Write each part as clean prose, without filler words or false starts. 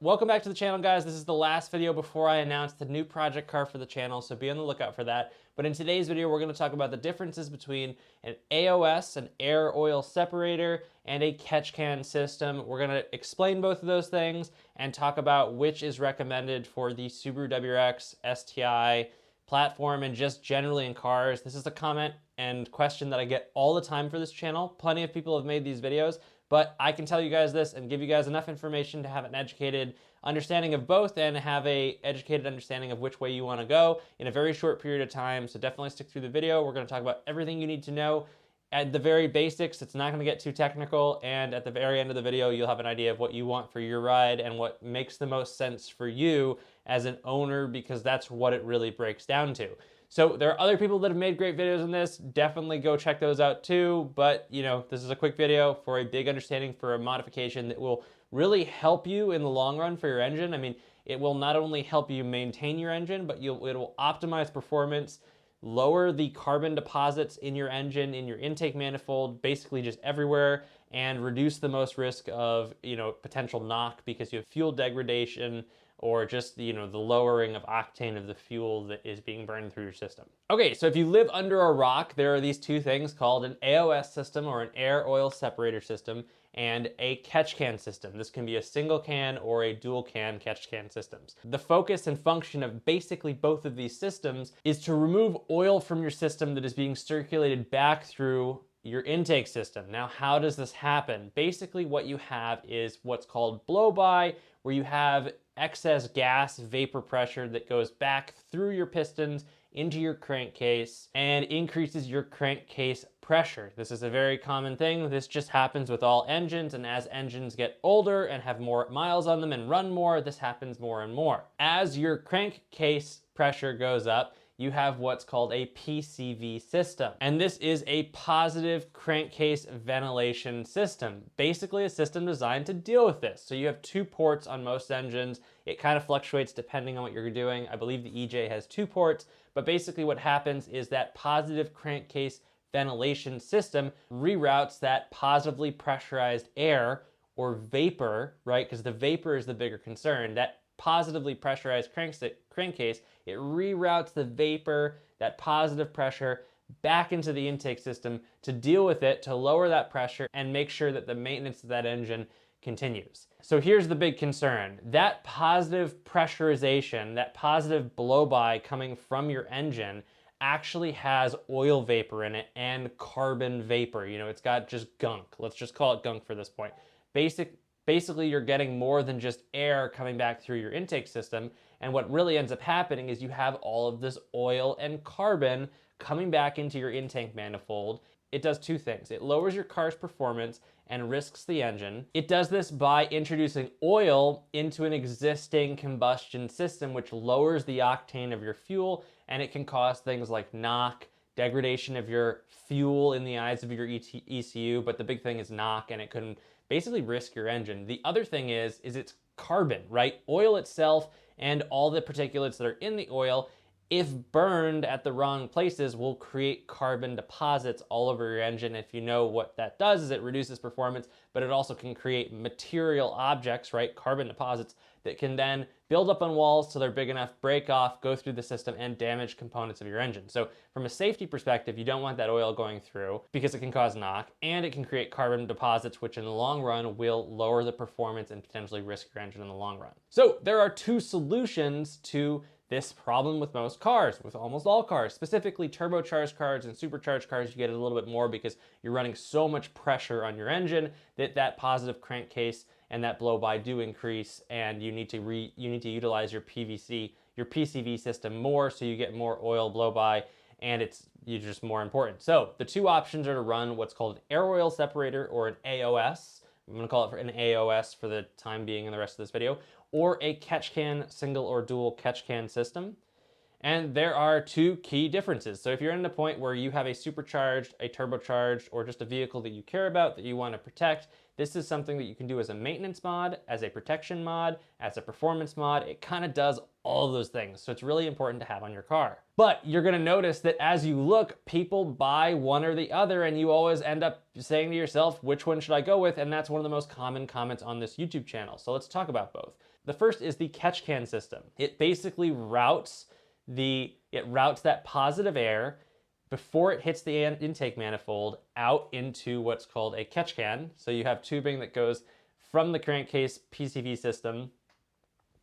Welcome back to the channel, guys. This is the last video before I announce the new project car for the channel, so be on the lookout for that. But in today's video, we're going to talk about the differences between an AOS, an air oil separator, and a catch can system. We're going to explain both of those things and talk about which is recommended for the Subaru WRX STI platform and just generally in cars. This is a comment and question that I get all the time for this channel. Plenty of people have made these videos, but I can tell you guys this and give you guys enough information to have an educated understanding of both and have a educated understanding of which way you want to go in a very short period of time. So definitely stick through the video. We're going to talk about everything you need to know. At the very basics, it's not going to get too technical, and at the very end of the video, you'll have an idea of what you want for your ride and what makes the most sense for you as an owner, because that's what it really breaks down to. So there are other people that have made great videos on this. Definitely go check those out too, but you know, this is a quick video for a big understanding for a modification that will really help you in the long run for your engine. I mean, it will not only help you maintain your engine, but it will optimize performance, lower the carbon deposits in your engine, in your intake manifold, basically just everywhere, and reduce the most risk of, potential knock because you have fuel degradation or just, the lowering of octane of the fuel that is being burned through your system. Okay, so if you live under a rock, there are these two things called an AOS system, or an air oil separator system, and a catch can system. This can be a single can or a dual can catch can systems. The focus and function of basically both of these systems is to remove oil from your system that is being circulated back through your intake system. Now, how does this happen? Basically, what you have is what's called blow-by, where you have excess gas vapor pressure that goes back through your pistons into your crankcase and increases your crankcase pressure. This is a very common thing. This just happens with all engines, and as engines get older and have more miles on them and run more, this happens more and more. As your crankcase pressure goes up, you have what's called a Pcv system. And this is a positive crankcase ventilation system. Basically a system designed to deal with this. So you have two ports on most engines. It kind of fluctuates depending on what you're doing. I believe the EJ has two ports, but basically what happens is that positive crankcase ventilation system reroutes that positively pressurized air or vapor, right? Because the vapor is the bigger concern. That positively pressurized crankcase, it reroutes the vapor, that positive pressure, back into the intake system to deal with it, to lower that pressure and make sure that the maintenance of that engine continues. So here's the big concern. That positive pressurization, that positive blow-by coming from your engine actually has oil vapor in it and carbon vapor. It's got just gunk. Let's just call it gunk for this point. Basically, you're getting more than just air coming back through your intake system, and what really ends up happening is you have all of this oil and carbon coming back into your intake manifold. It does two things. It lowers your car's performance and risks the engine. It does this by introducing oil into an existing combustion system, which lowers the octane of your fuel, and it can cause things like knock, degradation of your fuel in the eyes of your ECU, but the big thing is knock, and it can basically risk your engine. The other thing is it's carbon, right? Oil itself and all the particulates that are in the oil, if burned at the wrong places, will create carbon deposits all over your engine. If you know what that does, is it reduces performance, but it also can create material objects, right? Carbon deposits that can then build up on walls till they're big enough, break off, go through the system, and damage components of your engine. So from a safety perspective, you don't want that oil going through because it can cause knock, and it can create carbon deposits, which in the long run will lower the performance and potentially risk your engine in the long run. So there are two solutions to this problem with most cars, with almost all cars. Specifically turbocharged cars and supercharged cars, you get it a little bit more because you're running so much pressure on your engine that positive crankcase and that blow-by do increase, and you need to utilize your PCV system more, so you get more oil blow-by, and you're just more important. So the two options are to run what's called an air oil separator, or an AOS. I'm going to call it an AOS for the time being in the rest of this video, or a catch can, single or dual catch can system. And there are two key differences. So if you're in a point where you have a supercharged, a turbocharged, or just a vehicle that you care about, that you want to protect, this is something that you can do as a maintenance mod, as a protection mod, as a performance mod. It kind of does all of those things. So it's really important to have on your car. But you're going to notice that as you look, people buy one or the other, and you always end up saying to yourself, which one should I go with? And that's one of the most common comments on this YouTube channel. So let's talk about both. The first is the catch can system. It basically routes that positive air before it hits the intake manifold out into what's called a catch can. So you have tubing that goes from the crankcase Pcv system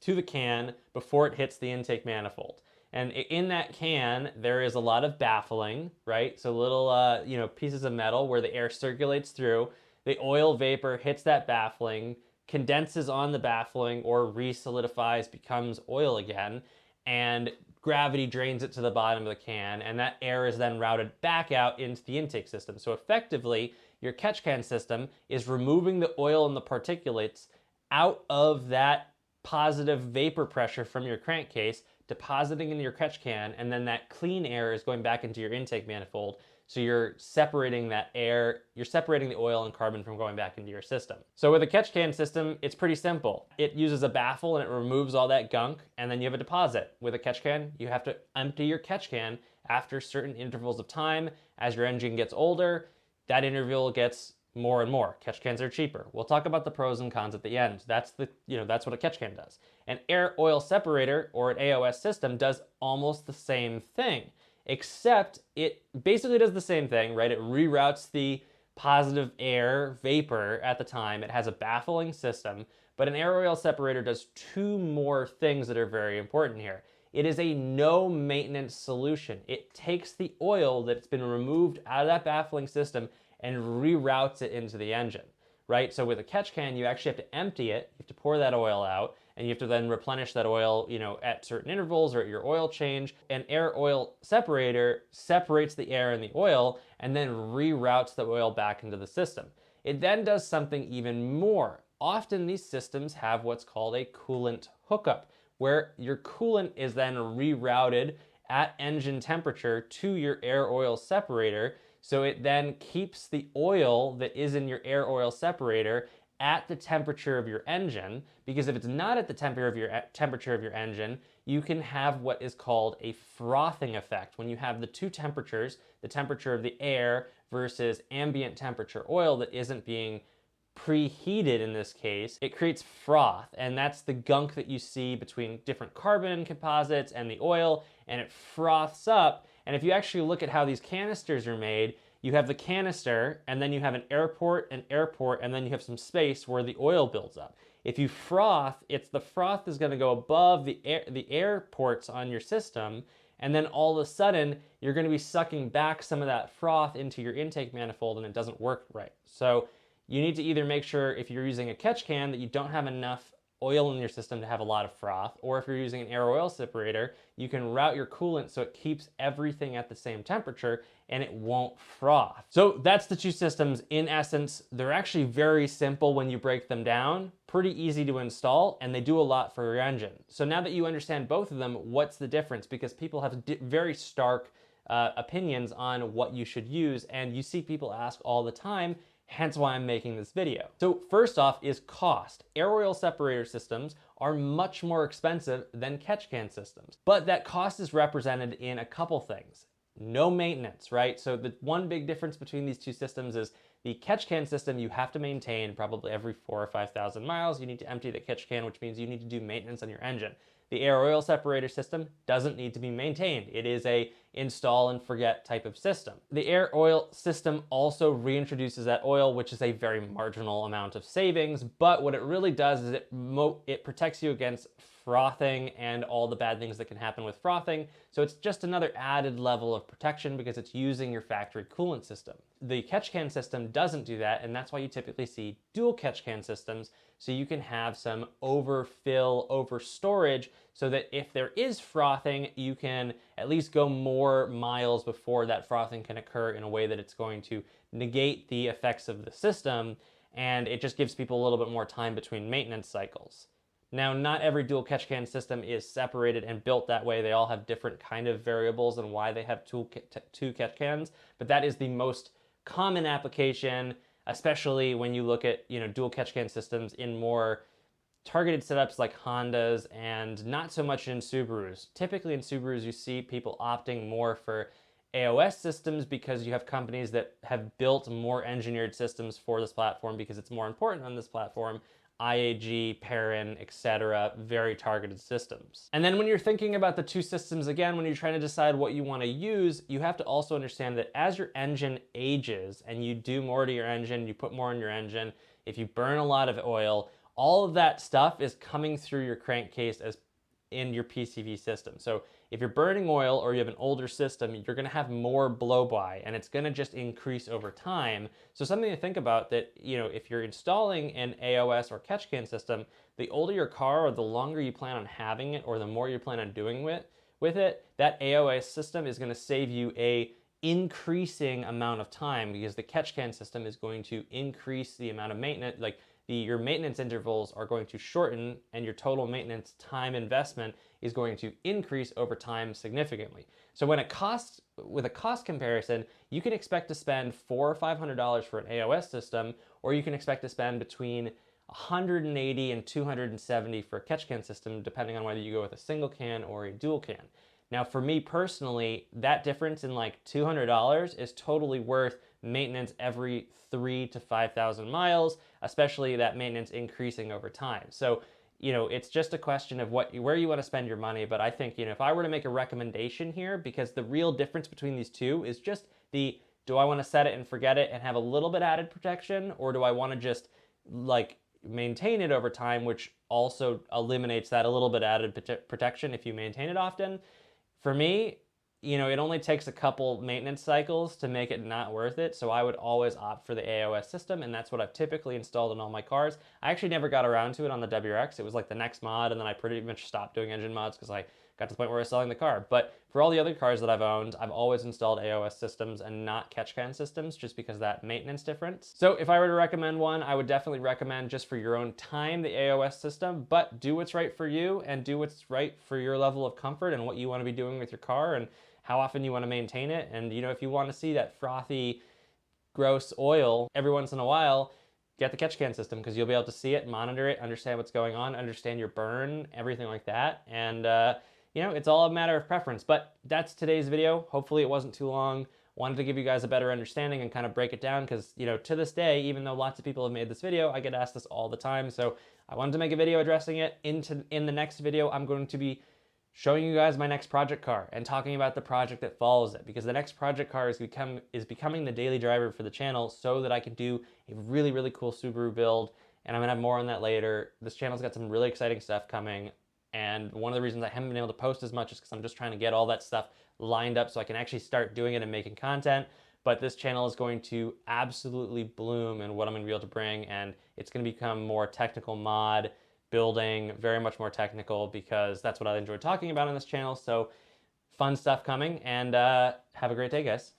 to the can before it hits the intake manifold. And in that can, there is a lot of baffling, right? So little, pieces of metal where the air circulates through. The oil vapor hits that baffling, condenses on the baffling, or re-solidifies, becomes oil again, and gravity drains it to the bottom of the can, and that air is then routed back out into the intake system. So effectively, your catch can system is removing the oil and the particulates out of that positive vapor pressure from your crankcase, depositing into your catch can, and then that clean air is going back into your intake manifold. So you're separating that air, you're separating the oil and carbon from going back into your system. So with a catch can system, it's pretty simple. It uses a baffle and it removes all that gunk, and then you have a deposit. With a catch can, you have to empty your catch can after certain intervals of time. As your engine gets older, that interval gets more and more. Catch cans are cheaper. We'll talk about the pros and cons at the end. That's what a catch can does. An air oil separator, or an AOS system, does almost the same thing, except it basically does the same thing, right? It reroutes the positive air vapor at the time. It has a baffling system, but an air oil separator does two more things that are very important here. It is a no maintenance solution. It takes the oil that's been removed out of that baffling system and reroutes it into the engine, right? So with a catch can, you actually have to empty it, you have to pour that oil out, and you have to then replenish that oil, at certain intervals or at your oil change. An air oil separator separates the air and the oil and then reroutes the oil back into the system. It then does something even more. Often these systems have what's called a coolant hookup, where your coolant is then rerouted at engine temperature to your air oil separator. So it then keeps the oil that is in your air oil separator at the temperature of your engine, because if it's not at the temperature of your engine, you can have what is called a frothing effect. When you have the two temperatures, the temperature of the air versus ambient temperature oil that isn't being preheated in this case, it creates froth, and that's the gunk that you see between different carbon composites and the oil, and it froths up. And if you actually look at how these canisters are made, you have the canister, and then you have an air port, and then you have some space where the oil builds up. If you froth, the froth is going to go above the air ports on your system, and then all of a sudden, you're going to be sucking back some of that froth into your intake manifold, and it doesn't work right. So you need to either make sure, if you're using a catch can, that you don't have enough oil in your system to have a lot of froth, or if you're using an air oil separator, you can route your coolant so it keeps everything at the same temperature and it won't froth. So that's the two systems in essence. They're actually very simple when you break them down, pretty easy to install, and they do a lot for your engine. So now that you understand both of them, what's the difference? Because people have very stark opinions on what you should use, and you see people ask all the time, hence why I'm making this video. So first off is cost. Air oil separator systems are much more expensive than catch can systems, but that cost is represented in a couple things. No maintenance, right? So the one big difference between these two systems is the catch can system you have to maintain probably every 4,000 or 5,000 miles. You need to empty the catch can, which means you need to do maintenance on your engine. The air oil separator system doesn't need to be maintained. It is a install and forget type of system. The air oil system also reintroduces that oil, which is a very marginal amount of savings, but what it really does is it protects you against frothing and all the bad things that can happen with frothing. So it's just another added level of protection because it's using your factory coolant system. The catch can system doesn't do that, and that's why you typically see dual catch can systems, so you can have some overfill, over storage, so that if there is frothing, you can at least go more miles before that frothing can occur in a way that it's going to negate the effects of the system, and it just gives people a little bit more time between maintenance cycles. Now, not every dual catch can system is separated and built that way. They all have different kind of variables and why they have two catch cans, but that is the most common application, especially when you look at dual catch can systems in more targeted setups like Hondas and not so much in Subarus. Typically in Subarus, you see people opting more for AOS systems because you have companies that have built more engineered systems for this platform because it's more important on this platform. IAG, Perrin, etc. Very targeted systems. And then when you're thinking about the two systems again, when you're trying to decide what you want to use, you have to also understand that as your engine ages and you do more to your engine, you put more in your engine, if you burn a lot of oil, all of that stuff is coming through your crankcase as in your Pcv system. So if you're burning oil or you have an older system, you're gonna have more blow-by and it's gonna just increase over time. So something to think about that, you know, if you're installing an AOS or catch can system, the older your car or the longer you plan on having it or the more you plan on doing with it, that AOS system is gonna save you a increasing amount of time because the catch can system is going to increase the amount of maintenance, like your maintenance intervals are going to shorten and your total maintenance time investment is going to increase over time significantly. So with a cost comparison, you can expect to spend $400 or $500 for an AOS system, or you can expect to spend between $180 and $270 for a catch can system, depending on whether you go with a single can or a dual can. Now for me personally, that difference in like $200 is totally worth maintenance every 3,000 to 5,000 miles, especially that maintenance increasing over time. So, you know, it's just a question of where you want to spend your money. But I think, you know, if I were to make a recommendation here, because the real difference between these two is just do I want to set it and forget it and have a little bit added protection, or do I want to just like maintain it over time, which also eliminates that a little bit added protection if you maintain it often. For me, you know, it only takes a couple maintenance cycles to make it not worth it, so I would always opt for the AOS system, and that's what I've typically installed in all my cars. I actually never got around to it on the WRX. It was like the next mod, and then I pretty much stopped doing engine mods because I got to the point where I was selling the car. But for all the other cars that I've owned, I've always installed AOS systems and not catch can systems just because of that maintenance difference. So if I were to recommend one, I would definitely recommend, just for your own time, the AOS system, but do what's right for you and do what's right for your level of comfort and what you want to be doing with your car and how often you want to maintain it. And, you know, if you want to see that frothy, gross oil every once in a while, get the catch can system because you'll be able to see it, monitor it, understand what's going on, understand your burn, everything like that. And, you know, it's all a matter of preference. But that's today's video. Hopefully it wasn't too long. Wanted to give you guys a better understanding and kind of break it down because, you know, to this day, even though lots of people have made this video, I get asked this all the time. So I wanted to make a video addressing it. In the next video, I'm going to be showing you guys my next project car and talking about the project that follows it, because the next project car is becoming the daily driver for the channel so that I can do a really, really cool Subaru build, and I'm gonna have more on that later. This channel's got some really exciting stuff coming, and one of the reasons I haven't been able to post as much is because I'm just trying to get all that stuff lined up so I can actually start doing it and making content. But this channel is going to absolutely bloom in what I'm gonna be able to bring, and it's gonna become more technical mod building, very much more technical, because that's what I enjoy talking about on this channel. So fun stuff coming, and have a great day, guys.